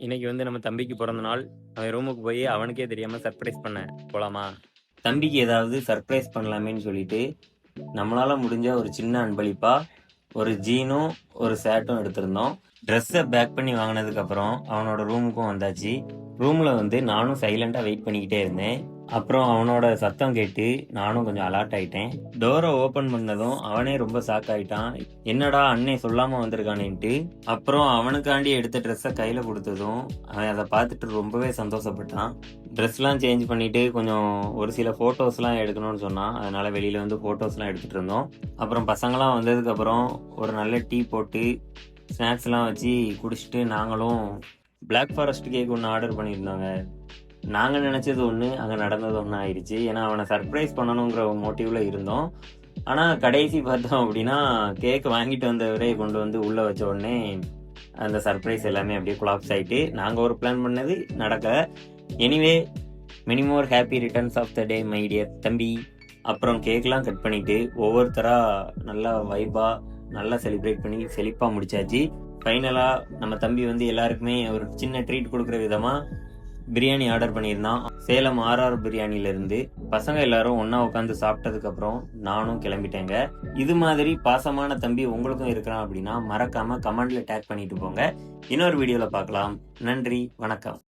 இன்னைக்கு வந்து நம்ம தம்பிக்கு பிறந்த நாள். அவன் ரூமுக்கு போய் அவனுக்கே தெரியாம சர்ப்ரைஸ் பண்ணேன். போலாமா? தம்பிக்கு ஏதாவது சர்ப்ரைஸ் பண்ணலாமேன்னு சொல்லிட்டு, நம்மளால முடிஞ்ச ஒரு சின்ன அன்பளிப்பா, ஒரு ஜீனும், ஒரு ஷர்ட்டும் எடுத்திருந்தோம். ட்ரெஸ்ஸை பேக் பண்ணி வாங்கினதுக்கு அப்புறம் அவனோட ரூமுக்கும் வந்தாச்சு. ரூம்ல வந்து நானும் சைலண்டா வெயிட் பண்ணிக்கிட்டே இருந்தேன். அப்புறம் அவனோட சத்தம் கேட்டு நானும் கொஞ்சம் அலர்ட் ஆயிட்டேன். டோரை ஓபன் பண்ணதும் அவனே ரொம்ப ஷாக் ஆயிட்டான். என்னடா அண்ணே சொல்லாம வந்திருக்கானேன்ட்டு. அப்புறம் அவனுக்காண்டி எடுத்த ட்ரெஸ்ஸை கையில கொடுத்ததும் அவன் அதை பார்த்துட்டு ரொம்பவே சந்தோஷப்பட்டான். ட்ரெஸ்லாம் சேஞ்ச் பண்ணிட்டு கொஞ்சம் ஒரு சில ஃபோட்டோஸ்லாம் எடுக்கணும்னு சொன்னான். அதனால வெளியில வந்து ஃபோட்டோஸ்லாம் எடுத்துட்டு இருந்தோம். அப்புறம் பசங்களாம் வந்ததுக்கு அப்புறம் ஒரு நல்ல டீ போட்டு ஸ்நாக்ஸ்லாம் வச்சு குடிச்சிட்டு நாங்களும் பிளாக் ஃபாரஸ்ட் கேக் ஒன்று ஆர்டர் பண்ணியிருந்தோங்க. நாங்கள் நினச்சது ஒன்று, அங்கே நடந்தது ஒன்று ஆயிடுச்சு. ஏன்னா அவனை சர்ப்ரைஸ் பண்ணணுங்கிற மோட்டிவ்ல இருந்தோம். ஆனால் கடைசி பார்த்தோம் அப்படின்னா கேக் வாங்கிட்டு வந்தவரே கொண்டு வந்து உள்ளே வச்ச உடனே அந்த சர்ப்ரைஸ் எல்லாமே அப்படியே கொலாப்ஸ் ஆகிட்டு நாங்கள் ஒரு பிளான் பண்ணது நடக்க. Anyway, many more happy returns of the day my dear தம்பி. அப்புறம் கேக்லாம் கட் பண்ணிட்டு ஒவ்வொருத்தராக நல்லா வைபாக நல்லா செலிப்ரேட் பண்ணி செழிப்பாக முடிச்சாச்சு. ஃபைனலாக நம்ம தம்பி வந்து எல்லாருக்குமே ஒரு சின்ன ட்ரீட் கொடுக்குற விதமாக பிரியாணி ஆர்டர் பண்ணியிருந்தான். சேலம் ஆர்ஆர் பிரியாணில இருந்து. பசங்க எல்லாரும் ஒன்னா உட்காந்து சாப்பிட்டதுக்கு அப்புறம் நானும் கிளம்பிட்டேங்க. இது மாதிரி பாசமான தம்பி உங்களுக்கும் இருக்கிறான் அப்படின்னா மறக்காம கமெண்ட்ல டேக் பண்ணிட்டு போங்க. இன்னொரு வீடியோல பார்க்கலாம். நன்றி, வணக்கம்.